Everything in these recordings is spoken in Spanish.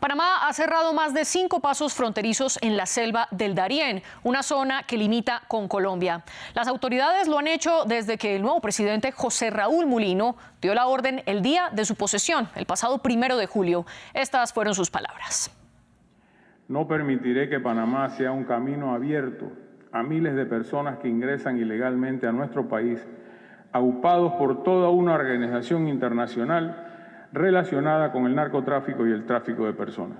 Panamá ha cerrado más de 5 pasos fronterizos en la selva del Darién, una zona que limita con Colombia. Las autoridades lo han hecho desde que el nuevo presidente José Raúl Mulino dio la orden el día de su posesión, el pasado 1 de julio. Estas fueron sus palabras. No permitiré que Panamá sea un camino abierto a miles de personas que ingresan ilegalmente a nuestro país, aupados por toda una organización internacional relacionada con el narcotráfico y el tráfico de personas.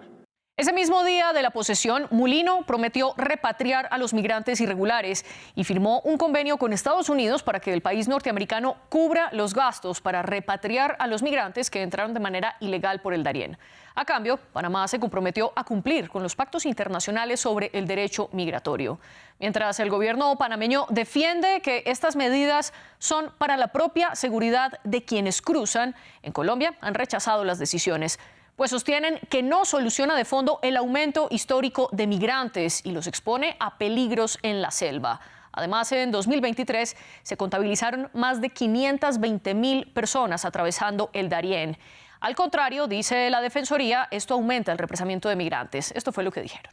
Ese mismo día de la posesión, Mulino prometió repatriar a los migrantes irregulares y firmó un convenio con Estados Unidos para que el país norteamericano cubra los gastos para repatriar a los migrantes que entraron de manera ilegal por el Darién. A cambio, Panamá se comprometió a cumplir con los pactos internacionales sobre el derecho migratorio. Mientras el gobierno panameño defiende que estas medidas son para la propia seguridad de quienes cruzan, en Colombia han rechazado las decisiones, pues sostienen que no soluciona de fondo el aumento histórico de migrantes y los expone a peligros en la selva. Además, en 2023 se contabilizaron más de 520,000 personas atravesando el Darién. Al contrario, dice la Defensoría, esto aumenta el represamiento de migrantes. Esto fue lo que dijeron.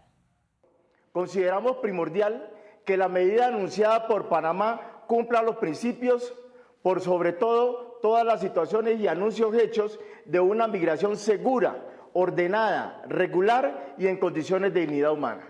Consideramos primordial que la medida anunciada por Panamá cumpla los principios, por sobre todo todas las situaciones y anuncios hechos de una migración segura, ordenada, regular y en condiciones de dignidad humana.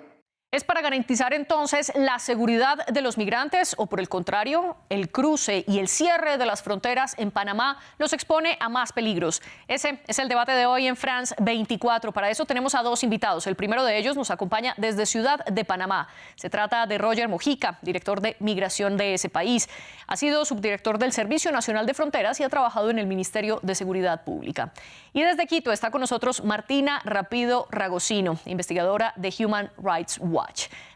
¿Es para garantizar entonces la seguridad de los migrantes o, por el contrario, el cruce y el cierre de las fronteras en Panamá los expone a más peligros? Ese es el debate de hoy en France 24. Para eso tenemos a 2 invitados. El primero de ellos nos acompaña desde Ciudad de Panamá. Se trata de Roger Mojica, director de migración de ese país. Ha sido subdirector del Servicio Nacional de Fronteras y ha trabajado en el Ministerio de Seguridad Pública. Y desde Quito está con nosotros Martina Rapido Ragosino, investigadora de Human Rights Watch.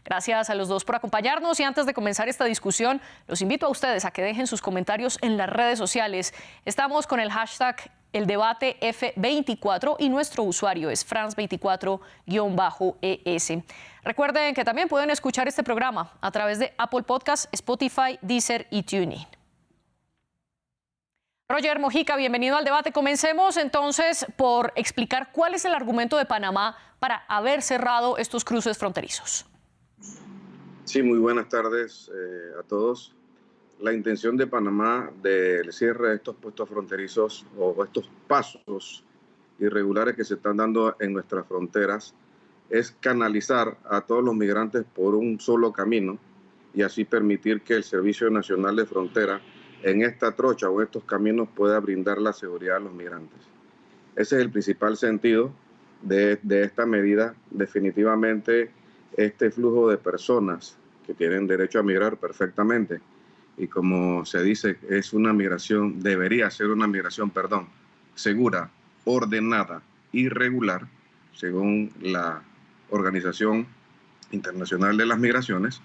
Gracias a los dos por acompañarnos y antes de comenzar esta discusión, los invito a ustedes a que dejen sus comentarios en las redes sociales. Estamos con el hashtag #eldebateF24 y nuestro usuario es France24-ES. Recuerden que también pueden escuchar este programa a través de Apple Podcasts, Spotify, Deezer y TuneIn. Roger Mojica, bienvenido al debate. Comencemos entonces por explicar cuál es el argumento de Panamá para haber cerrado estos cruces fronterizos. Sí, muy buenas tardes a todos. La intención de Panamá del cierre de estos puestos fronterizos o estos pasos irregulares que se están dando en nuestras fronteras es canalizar a todos los migrantes por un solo camino y así permitir que el Servicio Nacional de Frontera en esta trocha o estos caminos pueda brindar la seguridad a los migrantes. Ese es el principal sentido de esta medida. Definitivamente este flujo de personas que tienen derecho a migrar perfectamente y como se dice, es una migración, debería ser una migración, segura, ordenada y regular, según la Organización Internacional de las Migraciones.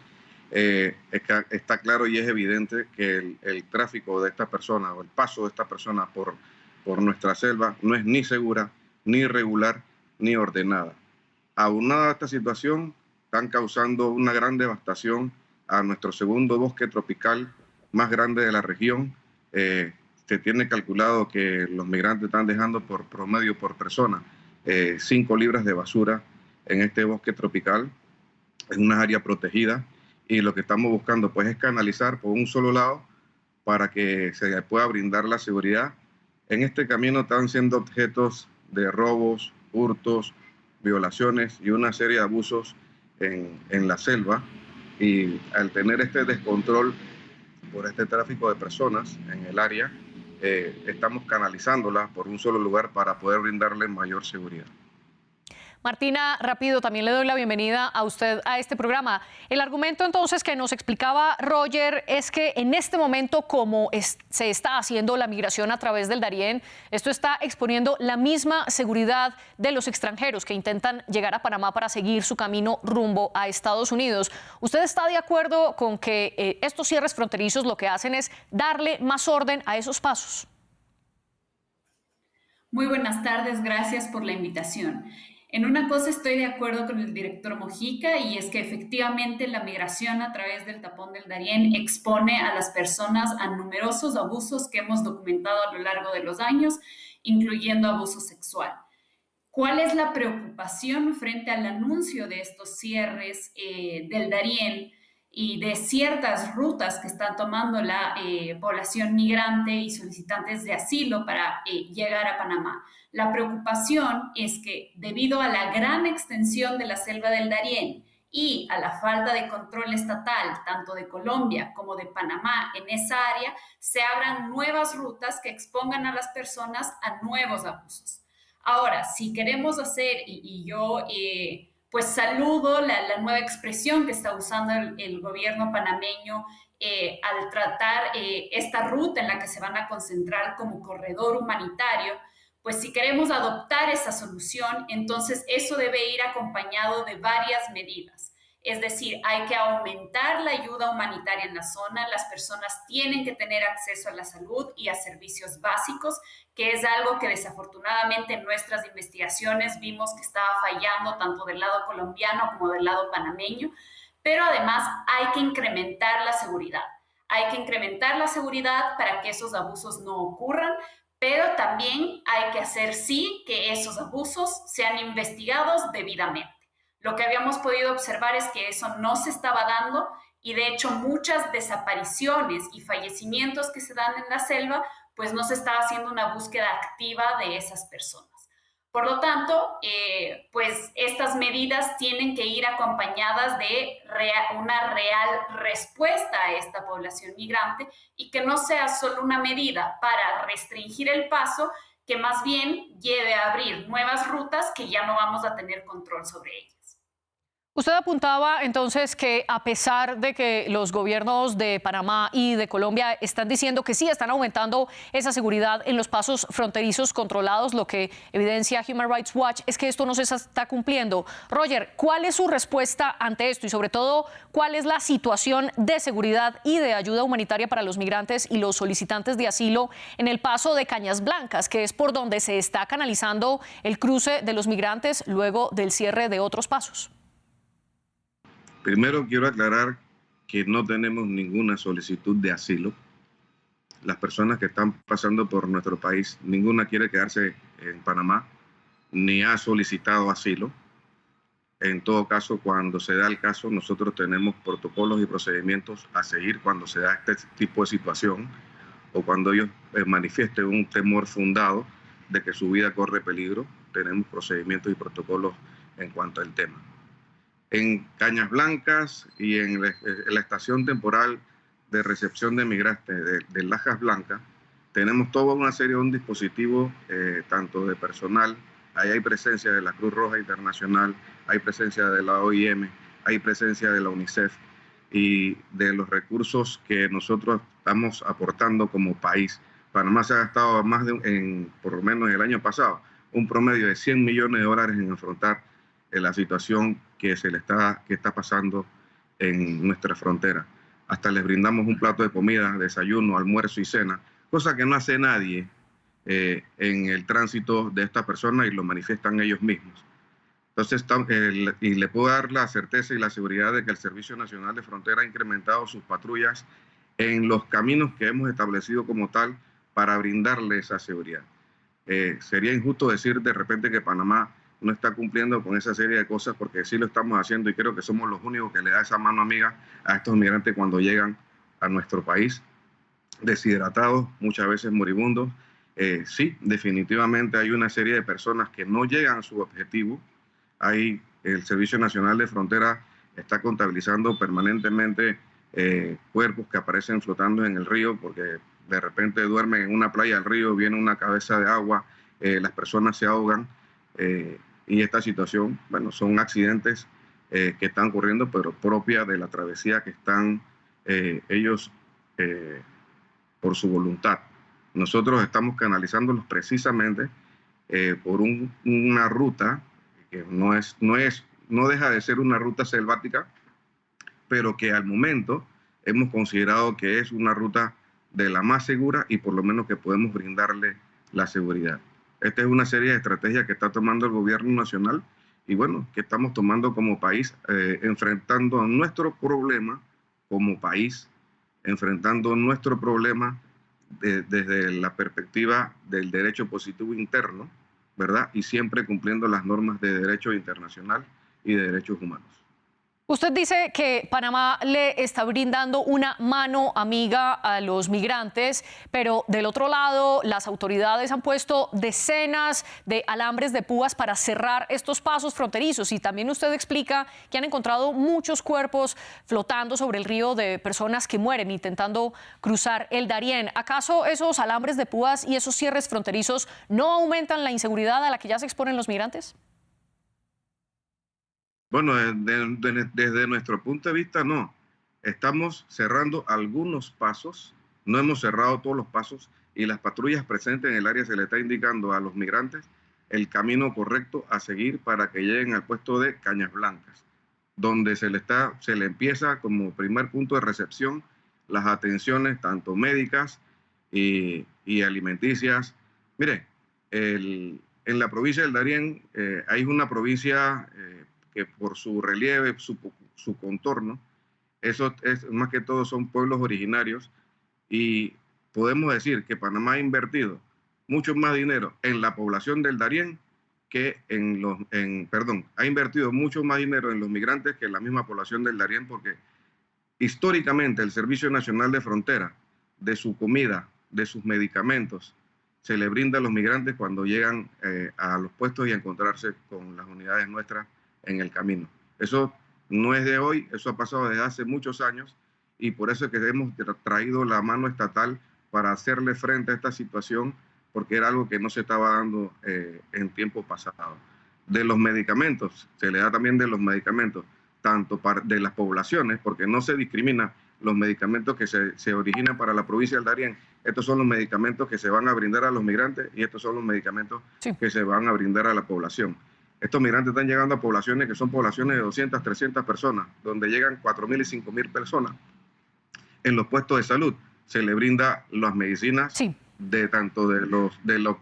Está claro y es evidente que el tráfico de esta persona o el paso de esta persona por nuestra selva no es ni segura, ni regular, ni ordenada. Aunada a esta situación, están causando una gran devastación a nuestro segundo bosque tropical más grande de la región. Se tiene calculado que los migrantes están dejando por promedio por persona 5 libras de basura en este bosque tropical, en una área protegida. Y lo que estamos buscando pues es canalizar por un solo lado para que se pueda brindar la seguridad. En este camino están siendo objetos de robos, hurtos, violaciones y una serie de abusos en la selva. Y al tener este descontrol por este tráfico de personas en el área, estamos canalizándola por un solo lugar para poder brindarle mayor seguridad. Martina Rapido, también le doy la bienvenida a usted a este programa. El argumento entonces que nos explicaba Roger es que en este momento, como se está haciendo la migración a través del Darién, esto está exponiendo la misma seguridad de los extranjeros que intentan llegar a Panamá para seguir su camino rumbo a Estados Unidos. ¿Usted está de acuerdo con que estos cierres fronterizos lo que hacen es darle más orden a esos pasos? Muy buenas tardes, gracias por la invitación. En una cosa estoy de acuerdo con el director Mojica y es que efectivamente la migración a través del tapón del Darién expone a las personas a numerosos abusos que hemos documentado a lo largo de los años, incluyendo abuso sexual. ¿Cuál es la preocupación frente al anuncio de estos cierres del Darién y de ciertas rutas que está tomando la población migrante y solicitantes de asilo para llegar a Panamá? La preocupación es que debido a la gran extensión de la selva del Darién y a la falta de control estatal, tanto de Colombia como de Panamá en esa área, se abran nuevas rutas que expongan a las personas a nuevos abusos. Ahora, si queremos hacer, y yo pues saludo la nueva expresión que está usando el gobierno panameño al tratar esta ruta en la que se van a concentrar como corredor humanitario, pues si queremos adoptar esa solución, entonces eso debe ir acompañado de varias medidas. Es decir, hay que aumentar la ayuda humanitaria en la zona, las personas tienen que tener acceso a la salud y a servicios básicos, que es algo que desafortunadamente en nuestras investigaciones vimos que estaba fallando tanto del lado colombiano como del lado panameño, pero además hay que incrementar la seguridad. Hay que incrementar la seguridad para que esos abusos no ocurran, pero también hay que hacer sí que esos abusos sean investigados debidamente. Lo que habíamos podido observar es que eso no se estaba dando y de hecho muchas desapariciones y fallecimientos que se dan en la selva, pues no se estaba haciendo una búsqueda activa de esas personas. Por lo tanto, pues estas medidas tienen que ir acompañadas de una real respuesta a esta población migrante y que no sea solo una medida para restringir el paso, que más bien lleve a abrir nuevas rutas que ya no vamos a tener control sobre ellas. Usted apuntaba entonces que a pesar de que los gobiernos de Panamá y de Colombia están diciendo que sí están aumentando esa seguridad en los pasos fronterizos controlados, lo que evidencia Human Rights Watch es que esto no se está cumpliendo. Roger, ¿cuál es su respuesta ante esto y sobre todo cuál es la situación de seguridad y de ayuda humanitaria para los migrantes y los solicitantes de asilo en el paso de Cañas Blancas, que es por donde se está canalizando el cruce de los migrantes luego del cierre de otros pasos? Primero quiero aclarar que no tenemos ninguna solicitud de asilo. Las personas que están pasando por nuestro país, ninguna quiere quedarse en Panamá, ni ha solicitado asilo. En todo caso, cuando se da el caso, nosotros tenemos protocolos y procedimientos a seguir cuando se da este tipo de situación o cuando ellos manifiesten un temor fundado de que su vida corre peligro. Tenemos procedimientos y protocolos en cuanto al tema. En Cañas Blancas y en la estación temporal de recepción de migrantes de Lajas Blancas, tenemos toda una serie de un dispositivo, tanto de personal, ahí hay presencia de la Cruz Roja Internacional, hay presencia de la OIM, hay presencia de la UNICEF y de los recursos que nosotros estamos aportando como país. Panamá se ha gastado por lo menos el año pasado, un promedio de $100 millones en afrontar la situación que está pasando en nuestra frontera. Hasta les brindamos un plato de comida, desayuno, almuerzo y cena, cosa que no hace nadie en el tránsito de esta persona y lo manifiestan ellos mismos. Entonces, y le puedo dar la certeza y la seguridad de que el Servicio Nacional de Frontera ha incrementado sus patrullas en los caminos que hemos establecido como tal para brindarle esa seguridad. Sería injusto decir de repente que Panamá no está cumpliendo con esa serie de cosas, porque sí lo estamos haciendo y creo que somos los únicos que le da esa mano amiga a estos migrantes cuando llegan a nuestro país, deshidratados, muchas veces moribundos. Sí, definitivamente hay una serie de personas que no llegan a su objetivo. El Servicio Nacional de Frontera está contabilizando permanentemente cuerpos que aparecen flotando en el río, porque de repente duermen en una playa del río, viene una cabeza de agua, las personas se ahogan. Y esta situación, bueno, son accidentes que están ocurriendo, pero propia de la travesía que están ellos por su voluntad. Nosotros estamos canalizándolos precisamente por una ruta que no deja de ser una ruta selvática, pero que al momento hemos considerado que es una ruta de la más segura y por lo menos que podemos brindarle la seguridad. Esta es una serie de estrategias que está tomando el gobierno nacional y bueno, que estamos tomando como país, enfrentando nuestro problema como país, enfrentando nuestro problema desde la perspectiva del derecho positivo interno, ¿verdad? Y siempre cumpliendo las normas de derecho internacional y de derechos humanos. Usted dice que Panamá le está brindando una mano amiga a los migrantes, pero del otro lado las autoridades han puesto decenas de alambres de púas para cerrar estos pasos fronterizos, y también usted explica que han encontrado muchos cuerpos flotando sobre el río de personas que mueren intentando cruzar el Darién. ¿Acaso esos alambres de púas y esos cierres fronterizos no aumentan la inseguridad a la que ya se exponen los migrantes? Bueno, desde nuestro punto de vista, no. Estamos cerrando algunos pasos, no hemos cerrado todos los pasos, y las patrullas presentes en el área se le está indicando a los migrantes el camino correcto a seguir para que lleguen al puesto de Cañas Blancas, donde se le empieza como primer punto de recepción las atenciones tanto médicas y alimenticias. Mire, en la provincia del Darién hay una provincia que por su relieve, su contorno, eso es más que todo son pueblos originarios, y podemos decir que Panamá ha invertido mucho más dinero en la población del Darién que ha invertido mucho más dinero en los migrantes que en la misma población del Darién, porque históricamente el Servicio Nacional de Frontera, de su comida, de sus medicamentos, se le brinda a los migrantes cuando llegan a los puestos y a encontrarse con las unidades nuestras en el camino. Eso no es de hoy, eso ha pasado desde hace muchos años, y por eso es que hemos traído la mano estatal para hacerle frente a esta situación, porque era algo que no se estaba dando en tiempo pasado. De los medicamentos, se le da también de los medicamentos, tanto de las poblaciones, porque no se discrimina los medicamentos que se originan para la provincia del Darién. Estos son los medicamentos que se van a brindar a los migrantes, y estos son los medicamentos que se van a brindar a la población. Estos migrantes están llegando a poblaciones que son poblaciones de 200, 300 personas, donde llegan 4.000 y 5.000 personas. En los puestos de salud se le brinda las medicinas de tanto de los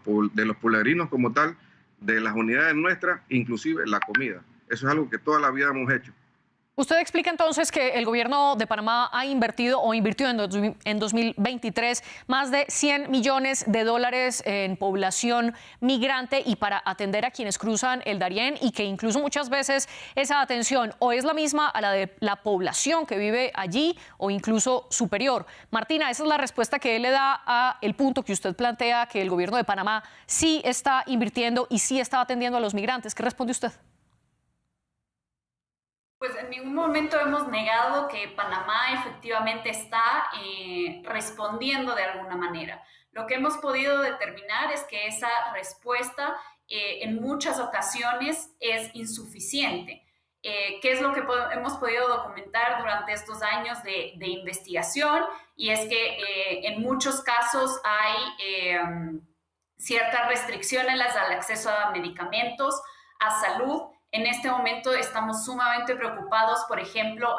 pueblerinos como tal, de las unidades nuestras, inclusive la comida. Eso es algo que toda la vida hemos hecho. Usted explica entonces que el gobierno de Panamá ha invertido o invirtió en 2023 más de $100 millones en población migrante y para atender a quienes cruzan el Darién, y que incluso muchas veces esa atención o es la misma a la de la población que vive allí o incluso superior. Martina, esa es la respuesta que él le da a el punto que usted plantea, que el gobierno de Panamá sí está invirtiendo y sí está atendiendo a los migrantes. ¿Qué responde usted? Pues en ningún momento hemos negado que Panamá efectivamente está respondiendo de alguna manera. Lo que hemos podido determinar es que esa respuesta en muchas ocasiones es insuficiente. ¿Qué es lo que hemos podido documentar durante estos años de investigación? Y es que en muchos casos hay ciertas restricciones al acceso a medicamentos, a salud. En este momento estamos sumamente preocupados, por ejemplo,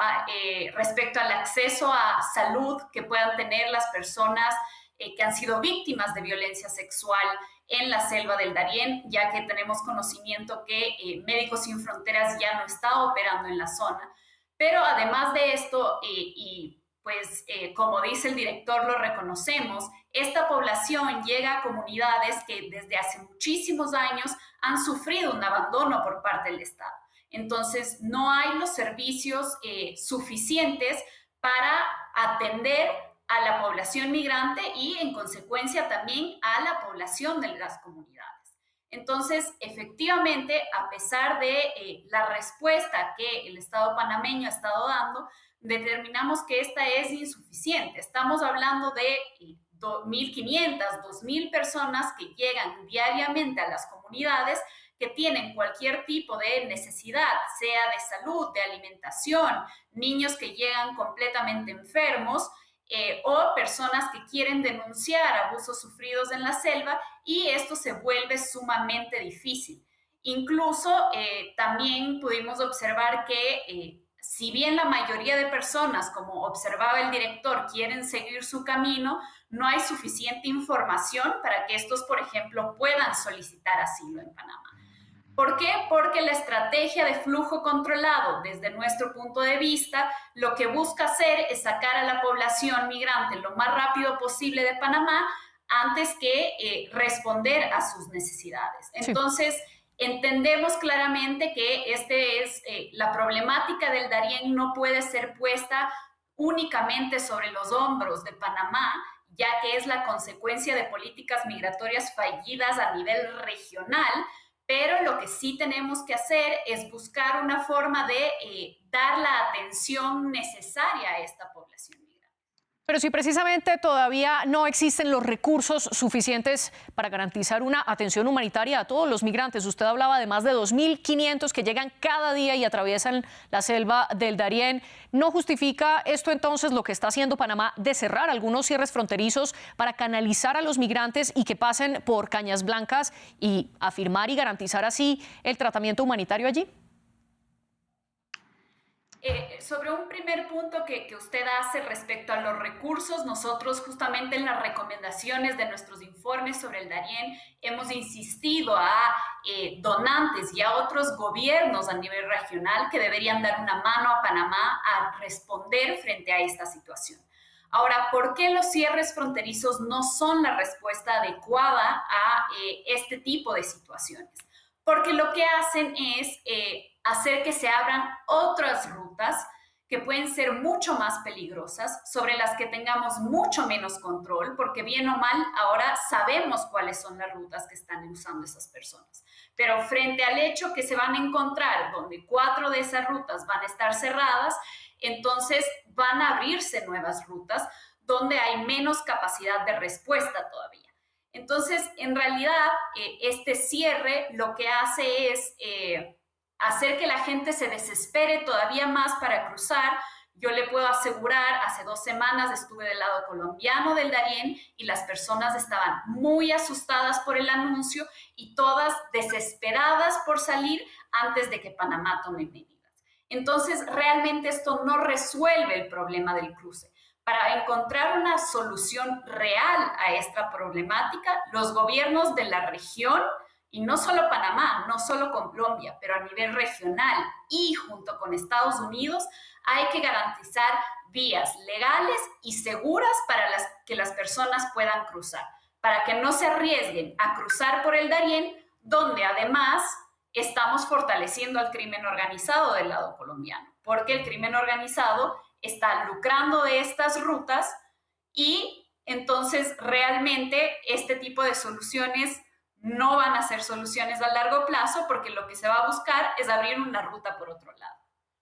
respecto al acceso a salud que puedan tener las personas que han sido víctimas de violencia sexual en la selva del Darién, ya que tenemos conocimiento que Médicos Sin Fronteras ya no está operando en la zona. Pero además de esto, como dice el director, lo reconocemos, esta población llega a comunidades que desde hace muchísimos años han sufrido un abandono por parte del Estado. Entonces, no hay los servicios suficientes para atender a la población migrante y, en consecuencia, también a la población de las comunidades. Entonces, efectivamente, a pesar de la respuesta que el Estado panameño ha estado dando, determinamos que esta es insuficiente. Estamos hablando de 1.500, 2.000 personas que llegan diariamente a las comunidades, que tienen cualquier tipo de necesidad, sea de salud, de alimentación, niños que llegan completamente enfermos, o personas que quieren denunciar abusos sufridos en la selva, y esto se vuelve sumamente difícil. Incluso también pudimos observar que si bien la mayoría de personas, como observaba el director, quieren seguir su camino, no hay suficiente información para que estos, por ejemplo, puedan solicitar asilo en Panamá. ¿Por qué? Porque la estrategia de flujo controlado, desde nuestro punto de vista, lo que busca hacer es sacar a la población migrante lo más rápido posible de Panamá antes que responder a sus necesidades. Entonces, entendemos claramente que la problemática del Darién no puede ser puesta únicamente sobre los hombros de Panamá, ya que es la consecuencia de políticas migratorias fallidas a nivel regional, pero lo que sí tenemos que hacer es buscar una forma de dar la atención necesaria a esta población. Pero si precisamente todavía no existen los recursos suficientes para garantizar una atención humanitaria a todos los migrantes, usted hablaba de más de 2.500 que llegan cada día y atraviesan la selva del Darién, ¿no justifica esto entonces lo que está haciendo Panamá de cerrar algunos cierres fronterizos para canalizar a los migrantes y que pasen por Cañas Blancas y afirmar y garantizar así el tratamiento humanitario allí? Sobre un primer punto que usted hace respecto a los recursos, nosotros justamente en las recomendaciones de nuestros informes sobre el Darién hemos insistido a donantes y a otros gobiernos a nivel regional que deberían dar una mano a Panamá a responder frente a esta situación. Ahora, ¿por qué los cierres fronterizos no son la respuesta adecuada a este tipo de situaciones? Porque lo que hacen es hacer que se abran otras rutas que pueden ser mucho más peligrosas, sobre las que tengamos mucho menos control, porque bien o mal ahora sabemos cuáles son las rutas que están usando esas personas. Pero frente al hecho que se van a encontrar donde 4 de esas rutas van a estar cerradas, entonces van a abrirse nuevas rutas donde hay menos capacidad de respuesta todavía. Entonces, en realidad, este cierre lo que hace es hacer que la gente se desespere todavía más para cruzar. Yo le puedo asegurar, hace 2 semanas estuve del lado colombiano del Darién y las personas estaban muy asustadas por el anuncio y todas desesperadas por salir antes de que Panamá tome medidas. Entonces, realmente esto no resuelve el problema del cruce. Para encontrar una solución real a esta problemática, los gobiernos de la región, y no solo Panamá, no solo Colombia, pero a nivel regional y junto con Estados Unidos, hay que garantizar vías legales y seguras para que las personas puedan cruzar, para que no se arriesguen a cruzar por el Darién, donde además estamos fortaleciendo al crimen organizado del lado colombiano, porque el crimen organizado está lucrando de estas rutas y entonces realmente este tipo de soluciones no van a ser soluciones a largo plazo, porque lo que se va a buscar es abrir una ruta por otro lado.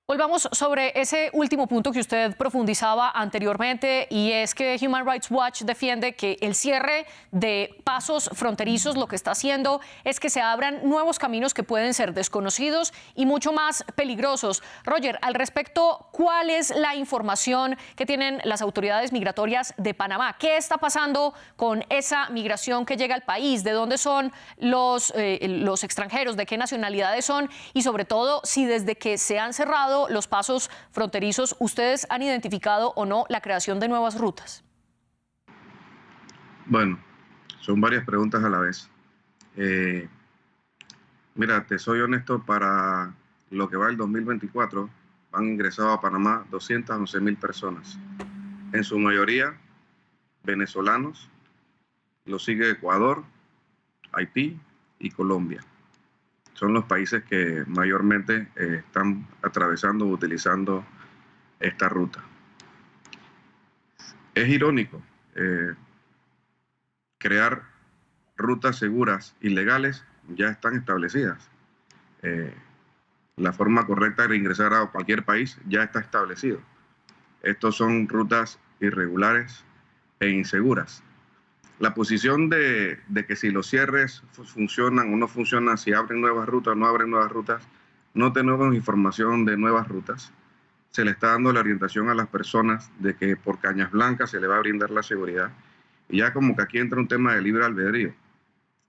Volvamos sobre ese último punto que usted profundizaba anteriormente, y es que Human Rights Watch defiende que el cierre de pasos fronterizos lo que está haciendo es que se abran nuevos caminos que pueden ser desconocidos y mucho más peligrosos. Roger, al respecto, ¿cuál es la información que tienen las autoridades migratorias de Panamá? ¿Qué está pasando con esa migración que llega al país? ¿De dónde son los extranjeros? ¿De qué nacionalidades son? Y sobre todo, si desde que se han cerrado los pasos fronterizos, ¿ustedes han identificado o no la creación de nuevas rutas? Bueno, son varias preguntas a la vez. Mira, te soy honesto, para lo que va el 2024 han ingresado a Panamá 211.000 personas, en su mayoría venezolanos, lo sigue Ecuador, Haití y Colombia. Son los países que mayormente están atravesando o utilizando esta ruta. Es irónico crear rutas seguras y legales ya están establecidas. La forma correcta de ingresar a cualquier país ya está establecido. Estos son rutas irregulares e inseguras. La posición de que si los cierres funcionan o no funcionan, si abren nuevas rutas o no abren nuevas rutas, no tenemos información de nuevas rutas. Se le está dando la orientación a las personas de que por Cañas Blancas se le va a brindar la seguridad. Y ya como que aquí entra un tema de libre albedrío.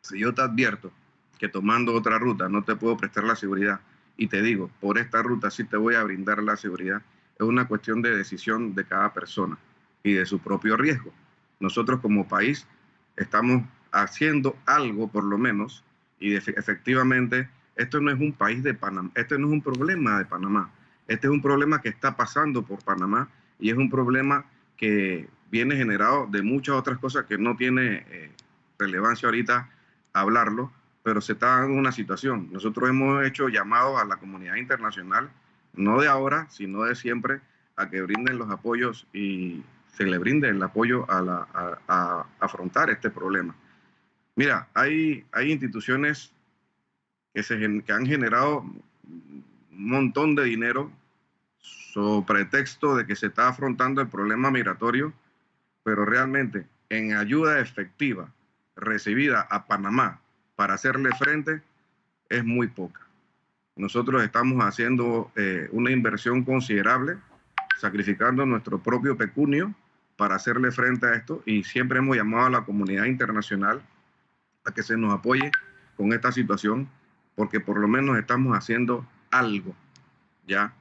Si yo te advierto que tomando otra ruta no te puedo prestar la seguridad y te digo, por esta ruta sí te voy a brindar la seguridad, es una cuestión de decisión de cada persona y de su propio riesgo. Nosotros como país estamos haciendo algo, por lo menos, y efectivamente esto no es un país de Panamá, este no es un problema de Panamá, este es un problema que está pasando por Panamá y es un problema que viene generado de muchas otras cosas que no tiene relevancia ahorita hablarlo, pero se está dando una situación. Nosotros hemos hecho llamados a la comunidad internacional, no de ahora, sino de siempre, a que brinden los apoyos y se le brinde el apoyo a afrontar este problema. Mira, hay instituciones que han generado un montón de dinero sobre pretexto de que se está afrontando el problema migratorio, pero realmente en ayuda efectiva recibida a Panamá para hacerle frente es muy poca. Nosotros estamos haciendo una inversión considerable, sacrificando nuestro propio pecunio para hacerle frente a esto, y siempre hemos llamado a la comunidad internacional a que se nos apoye con esta situación, porque por lo menos estamos haciendo algo, ¿ya?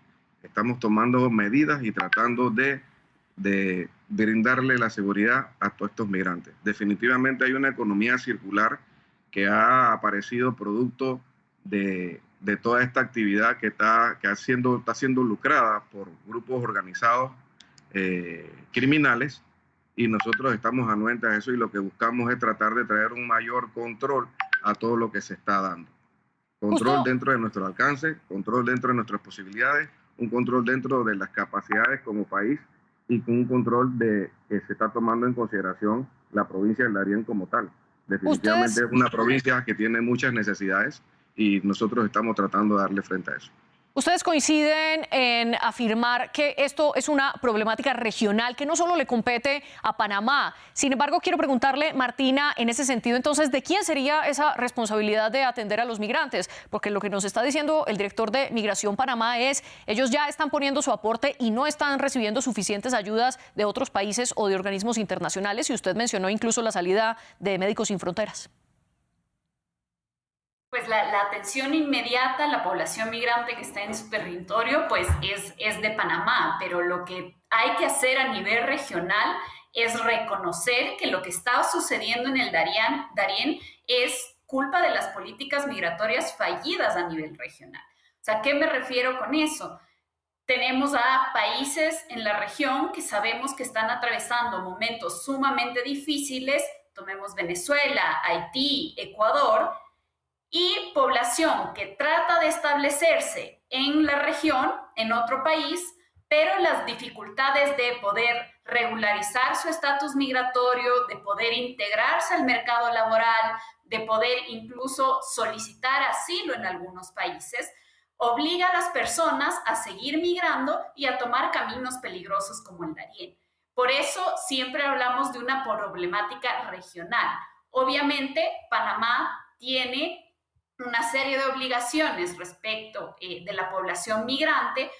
Estamos tomando medidas y tratando de brindarle la seguridad a todos estos migrantes. Definitivamente hay una economía circular que ha aparecido producto de toda esta actividad que está siendo lucrada por grupos organizados criminales, y nosotros estamos anuentes a eso, y lo que buscamos es tratar de traer un mayor control a todo lo que se está dando. Control dentro de nuestro alcance, control dentro de nuestras posibilidades, un control dentro de las capacidades como país, y con un control que se está tomando en consideración la provincia del Darién como tal. Definitivamente es una provincia que tiene muchas necesidades, y nosotros estamos tratando de darle frente a eso. Ustedes coinciden en afirmar que esto es una problemática regional que no solo le compete a Panamá. Sin embargo, quiero preguntarle, Martina, en ese sentido, entonces, ¿de quién sería esa responsabilidad de atender a los migrantes? Porque lo que nos está diciendo el director de Migración Panamá es, ellos ya están poniendo su aporte y no están recibiendo suficientes ayudas de otros países o de organismos internacionales. Y usted mencionó incluso la salida de Médicos Sin Fronteras. Pues la atención inmediata a la población migrante que está en su territorio pues es de Panamá, pero lo que hay que hacer a nivel regional es reconocer que lo que está sucediendo en el Darién es culpa de las políticas migratorias fallidas a nivel regional. O sea, ¿qué me refiero con eso? Tenemos a países en la región que sabemos que están atravesando momentos sumamente difíciles, tomemos Venezuela, Haití, Ecuador, y población que trata de establecerse en la región, en otro país, pero las dificultades de poder regularizar su estatus migratorio, de poder integrarse al mercado laboral, de poder incluso solicitar asilo en algunos países, obliga a las personas a seguir migrando y a tomar caminos peligrosos como el Darién. Por eso siempre hablamos de una problemática regional. Obviamente, Panamá tiene una serie de obligaciones respecto de la población migrante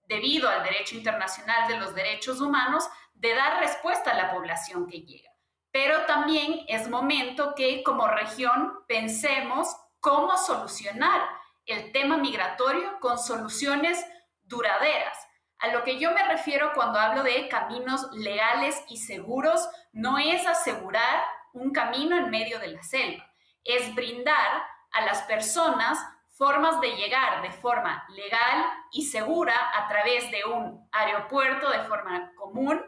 debido al derecho internacional de los derechos humanos de dar respuesta a la población que llega. Pero también es momento que como región pensemos cómo solucionar el tema migratorio con soluciones duraderas. A lo que yo me refiero cuando hablo de caminos legales y seguros no es asegurar un camino en medio de la selva, es brindar a las personas formas de llegar de forma legal y segura a través de un aeropuerto de forma común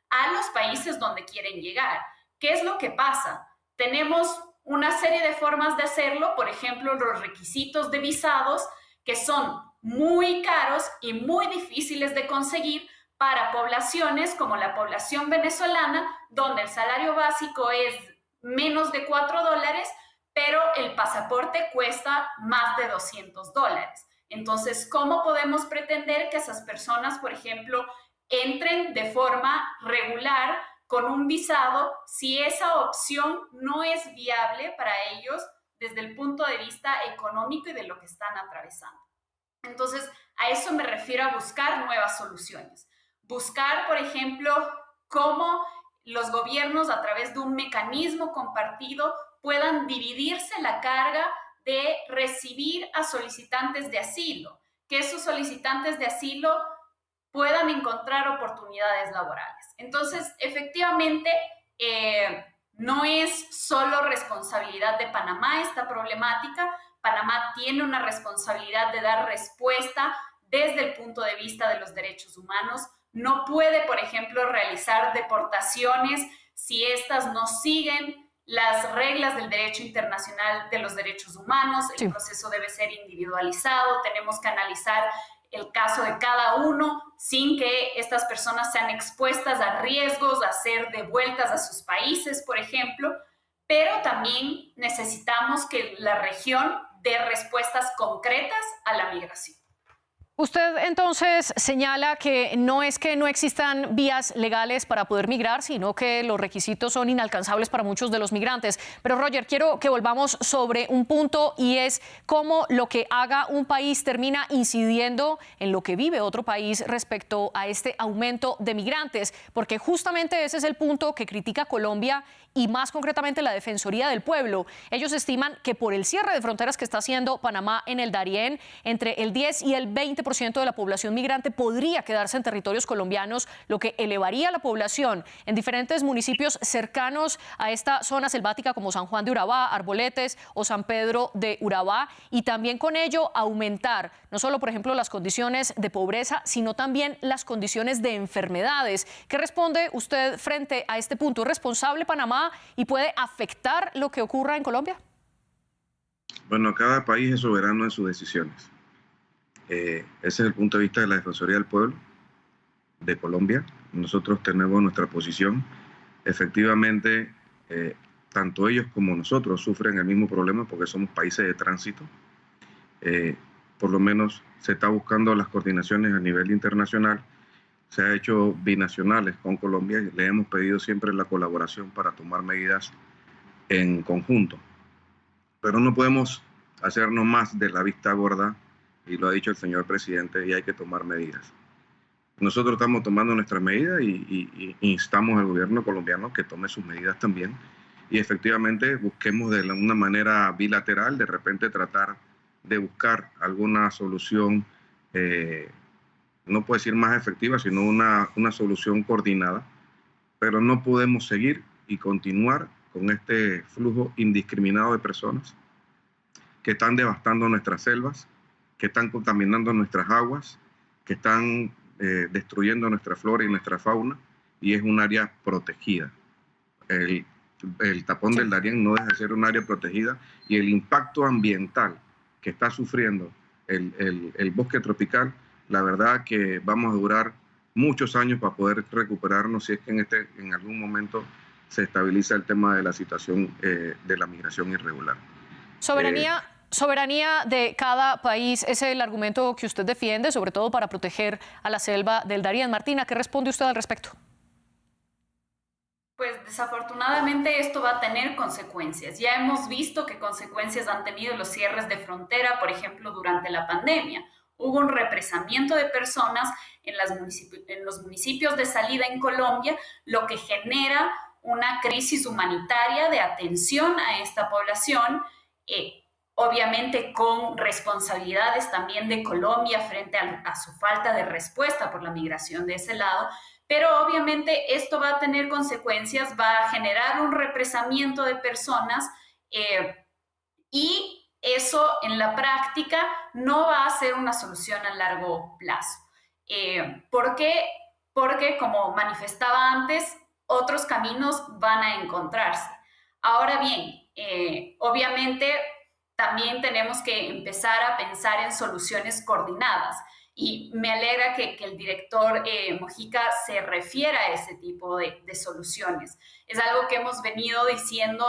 a los países donde quieren llegar. ¿Qué es lo que pasa? Tenemos una serie de formas de hacerlo, por ejemplo, los requisitos de visados, que son muy caros y muy difíciles de conseguir para poblaciones como la población venezolana, donde el salario básico es menos de $4, pero el pasaporte cuesta más de $200. Entonces, ¿cómo podemos pretender que esas personas, por ejemplo, entren de forma regular con un visado si esa opción no es viable para ellos desde el punto de vista económico y de lo que están atravesando? Entonces, a eso me refiero a buscar nuevas soluciones. Buscar, por ejemplo, cómo los gobiernos a través de un mecanismo compartido puedan dividirse la carga de recibir a solicitantes de asilo, que esos solicitantes de asilo puedan encontrar oportunidades laborales. Entonces, efectivamente, no es solo responsabilidad de Panamá esta problemática. Panamá tiene una responsabilidad de dar respuesta desde el punto de vista de los derechos humanos, no puede, por ejemplo, realizar deportaciones si estas no siguen las reglas del derecho internacional de los derechos humanos. El proceso debe ser individualizado, tenemos que analizar el caso de cada uno sin que estas personas sean expuestas a riesgos, a ser devueltas a sus países, por ejemplo, pero también necesitamos que la región dé respuestas concretas a la migración. Usted entonces señala que no es que no existan vías legales para poder migrar, sino que los requisitos son inalcanzables para muchos de los migrantes. Pero Roger, quiero que volvamos sobre un punto y es cómo lo que haga un país termina incidiendo en lo que vive otro país respecto a este aumento de migrantes, porque justamente ese es el punto que critica Colombia y más concretamente la Defensoría del Pueblo. Ellos estiman que por el cierre de fronteras que está haciendo Panamá en el Darién, entre el 10 y el 20% de la población migrante podría quedarse en territorios colombianos, lo que elevaría la población en diferentes municipios cercanos a esta zona selvática como San Juan de Urabá, Arboletes o San Pedro de Urabá, y también con ello aumentar no solo, por ejemplo, las condiciones de pobreza, sino también las condiciones de enfermedades. ¿Qué responde usted frente a este punto? ¿Es responsable Panamá y puede afectar lo que ocurra en Colombia? Bueno, cada país es soberano en sus decisiones. Ese es el punto de vista de la Defensoría del Pueblo de Colombia. Nosotros tenemos nuestra posición. Efectivamente, tanto ellos como nosotros sufren el mismo problema porque somos países de tránsito. Por lo menos se está buscando las coordinaciones a nivel internacional. Se ha hecho binacionales con Colombia y le hemos pedido siempre la colaboración para tomar medidas en conjunto. Pero no podemos hacernos más de la vista gorda, y lo ha dicho el señor presidente, y hay que tomar medidas. Nosotros estamos tomando nuestras medidas y instamos al gobierno colombiano que tome sus medidas también, y efectivamente busquemos de una manera bilateral, de repente tratar de buscar alguna solución, no puedo decir más efectiva, sino una solución coordinada, pero no podemos seguir y continuar con este flujo indiscriminado de personas que están devastando nuestras selvas, que están contaminando nuestras aguas, que están destruyendo nuestra flora y nuestra fauna, y es un área protegida. El tapón del Darién no deja de ser un área protegida, y el impacto ambiental que está sufriendo el bosque tropical, la verdad que vamos a durar muchos años para poder recuperarnos si es que en algún momento se estabiliza el tema de la situación de la migración irregular. Soberanía de cada país es el argumento que usted defiende, sobre todo para proteger a la selva del Darién. Martina, ¿qué responde usted al respecto? Pues desafortunadamente esto va a tener consecuencias. Ya hemos visto qué consecuencias han tenido los cierres de frontera, por ejemplo, durante la pandemia. Hubo un represamiento de personas en los municipios de salida en Colombia, lo que genera una crisis humanitaria de atención a esta población, obviamente con responsabilidades también de Colombia frente a su falta de respuesta por la migración de ese lado, pero obviamente esto va a tener consecuencias, va a generar un represamiento de personas y eso en la práctica no va a ser una solución a largo plazo. ¿Por qué? Porque, como manifestaba antes, otros caminos van a encontrarse. Ahora bien, obviamente también tenemos que empezar a pensar en soluciones coordinadas. Y me alegra que el director Mojica se refiera a ese tipo de soluciones. Es algo que hemos venido diciendo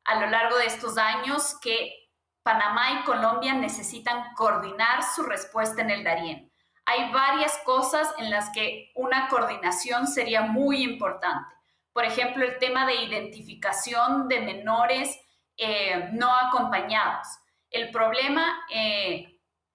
a lo largo de estos años, que Panamá y Colombia necesitan coordinar su respuesta en el Darién. Hay varias cosas en las que una coordinación sería muy importante. Por ejemplo, el tema de identificación de menores no acompañados. El problema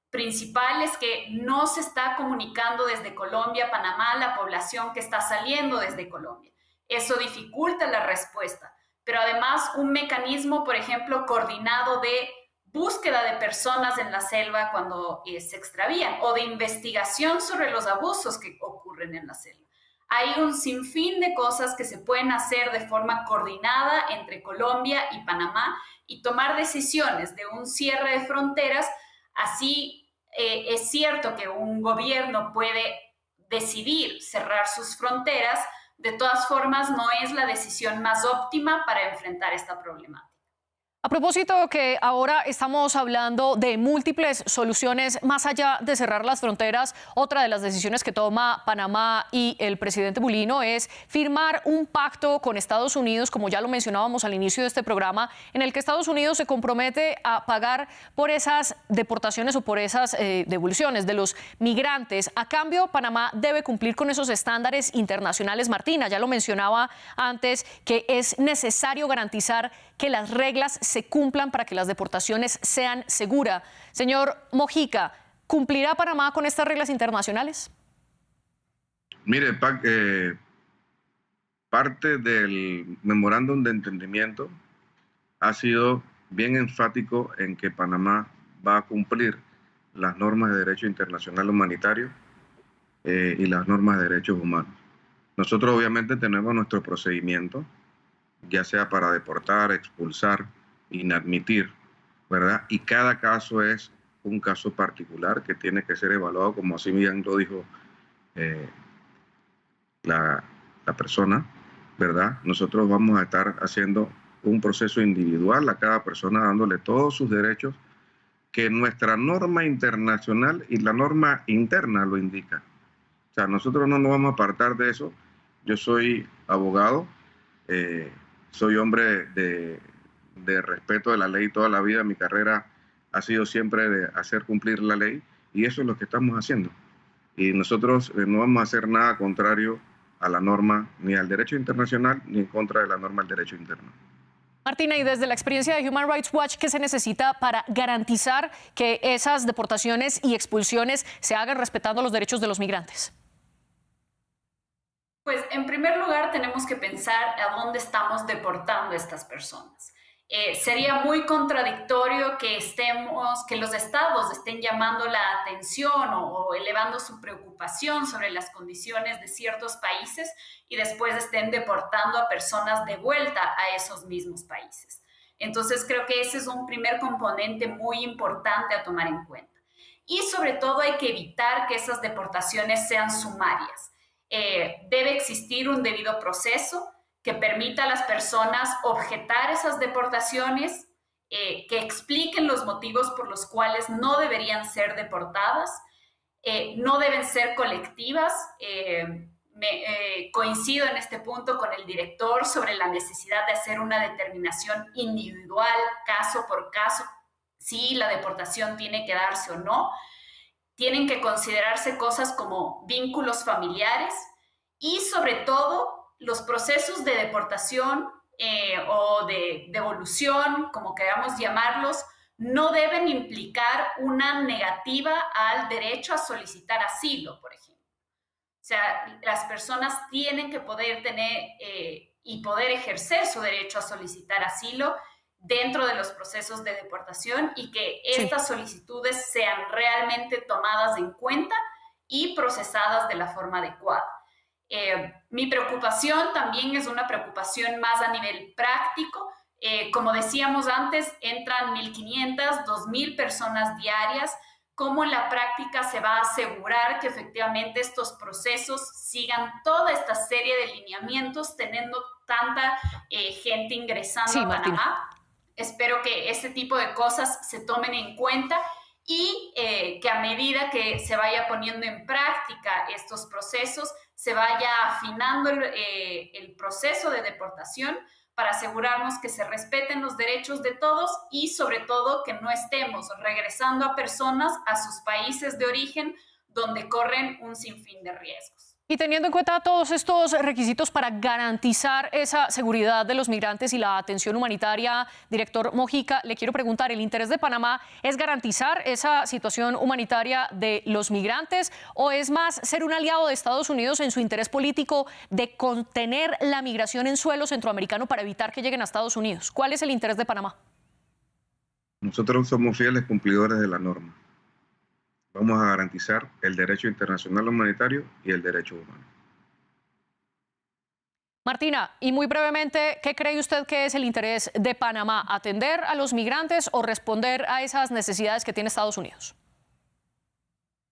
principal es que no se está comunicando desde Colombia a Panamá a la población que está saliendo desde Colombia. Eso dificulta la respuesta. Pero además un mecanismo, por ejemplo, coordinado de búsqueda de personas en la selva cuando se extravían, o de investigación sobre los abusos que ocurren en la selva. Hay un sinfín de cosas que se pueden hacer de forma coordinada entre Colombia y Panamá y tomar decisiones de un cierre de fronteras. Así es cierto que un gobierno puede decidir cerrar sus fronteras, de todas formas no es la decisión más óptima para enfrentar esta problemática. A propósito que ahora estamos hablando de múltiples soluciones más allá de cerrar las fronteras, otra de las decisiones que toma Panamá y el presidente Mulino es firmar un pacto con Estados Unidos, como ya lo mencionábamos al inicio de este programa, en el que Estados Unidos se compromete a pagar por esas deportaciones o por esas devoluciones de los migrantes. A cambio, Panamá debe cumplir con esos estándares internacionales. Martina, ya lo mencionaba antes, que es necesario garantizar que las reglas se cumplan para que las deportaciones sean seguras. Señor Mojica, ¿cumplirá Panamá con estas reglas internacionales? Mire, parte del memorándum de entendimiento ha sido bien enfático en que Panamá va a cumplir las normas de derecho internacional humanitario y las normas de derechos humanos. Nosotros obviamente tenemos nuestro procedimiento, ya sea para deportar, expulsar, inadmitir, ¿verdad? Y cada caso es un caso particular que tiene que ser evaluado, como así bien lo dijo la persona, ¿verdad? Nosotros vamos a estar haciendo un proceso individual a cada persona, dándole todos sus derechos que nuestra norma internacional y la norma interna lo indica. O sea, nosotros no nos vamos a apartar de eso. Yo soy abogado, soy hombre de respeto de la ley toda la vida. Mi carrera ha sido siempre de hacer cumplir la ley y eso es lo que estamos haciendo. Y nosotros no vamos a hacer nada contrario a la norma, ni al derecho internacional, ni en contra de la norma del derecho interno. Martina, y desde la experiencia de Human Rights Watch, ¿qué se necesita para garantizar que esas deportaciones y expulsiones se hagan respetando los derechos de los migrantes? Pues en primer lugar tenemos que pensar a dónde estamos deportando a estas personas. Sería muy contradictorio que los estados estén llamando la atención o elevando su preocupación sobre las condiciones de ciertos países y después estén deportando a personas de vuelta a esos mismos países. Entonces creo que ese es un primer componente muy importante a tomar en cuenta. Y sobre todo hay que evitar que esas deportaciones sean sumarias. Debe existir un debido proceso que permita a las personas objetar esas deportaciones, que expliquen los motivos por los cuales no deberían ser deportadas, no deben ser colectivas. Coincido en este punto con el director sobre la necesidad de hacer una determinación individual, caso por caso, si la deportación tiene que darse o no. Tienen que considerarse cosas como vínculos familiares y sobre todo los procesos de deportación o de devolución, como queramos llamarlos, no deben implicar una negativa al derecho a solicitar asilo, por ejemplo. O sea, las personas tienen que poder tener y poder ejercer su derecho a solicitar asilo dentro de los procesos de deportación y que estas solicitudes sean realmente tomadas en cuenta y procesadas de la forma adecuada. Mi preocupación también es una preocupación más a nivel práctico. Como decíamos antes, entran 1.500, 2.000 personas diarias. ¿Cómo en la práctica se va a asegurar que efectivamente estos procesos sigan toda esta serie de lineamientos teniendo tanta gente ingresando a Panamá? Espero que este tipo de cosas se tomen en cuenta y que a medida que se vaya poniendo en práctica estos procesos, se vaya afinando el proceso de deportación para asegurarnos que se respeten los derechos de todos y sobre todo que no estemos regresando a personas a sus países de origen donde corren un sinfín de riesgos. Y teniendo en cuenta todos estos requisitos para garantizar esa seguridad de los migrantes y la atención humanitaria, director Mojica, le quiero preguntar, ¿el interés de Panamá es garantizar esa situación humanitaria de los migrantes o es más ser un aliado de Estados Unidos en su interés político de contener la migración en suelo centroamericano para evitar que lleguen a Estados Unidos? ¿Cuál es el interés de Panamá? Nosotros somos fieles cumplidores de la norma. Vamos a garantizar el derecho internacional humanitario y el derecho humano. Martina, y muy brevemente, ¿qué cree usted que es el interés de Panamá? ¿Atender a los migrantes o responder a esas necesidades que tiene Estados Unidos?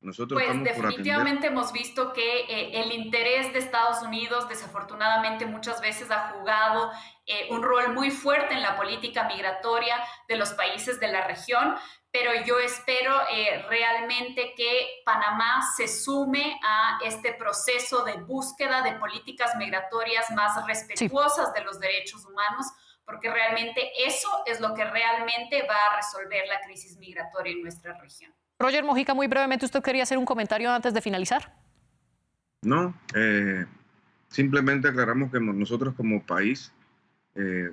Nosotros pues estamos por definitivamente hemos visto que el interés de Estados Unidos desafortunadamente muchas veces ha jugado un rol muy fuerte en la política migratoria de los países de la región, pero yo espero realmente que Panamá se sume a este proceso de búsqueda de políticas migratorias más respetuosas de los derechos humanos, porque realmente eso es lo que realmente va a resolver la crisis migratoria en nuestra región. Roger Mojica, muy brevemente, ¿usted quería hacer un comentario antes de finalizar? No, simplemente aclaramos que nosotros como país,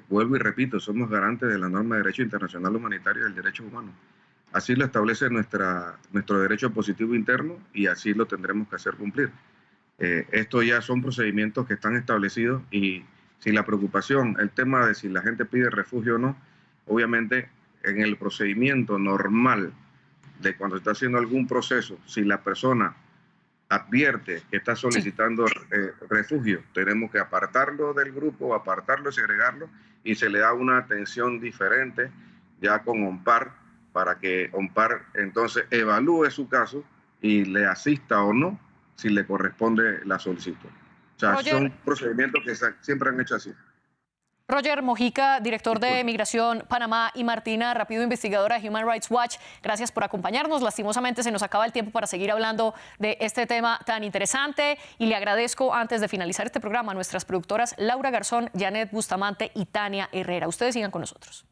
vuelvo y repito, somos garantes de la norma de derecho internacional humanitario y del derecho humano. Así lo establece nuestro derecho positivo interno y así lo tendremos que hacer cumplir. Esto ya son procedimientos que están establecidos y si la preocupación, el tema de si la gente pide refugio o no, obviamente en el procedimiento normal de cuando se está haciendo algún proceso, si la persona advierte que está solicitando refugio, tenemos que apartarlo del grupo, apartarlo y segregarlo, y se le da una atención diferente ya con OMPAR, para que OMPAR entonces evalúe su caso y le asista o no si le corresponde la solicitud. O sea, Roger, son procedimientos que siempre han hecho así. Roger Mojica, director de Migración Panamá, y Martina Rapido, investigadora de Human Rights Watch, gracias por acompañarnos. Lastimosamente se nos acaba el tiempo para seguir hablando de este tema tan interesante y le agradezco, antes de finalizar este programa, a nuestras productoras Laura Garzón, Janet Bustamante y Tania Herrera. Ustedes sigan con nosotros.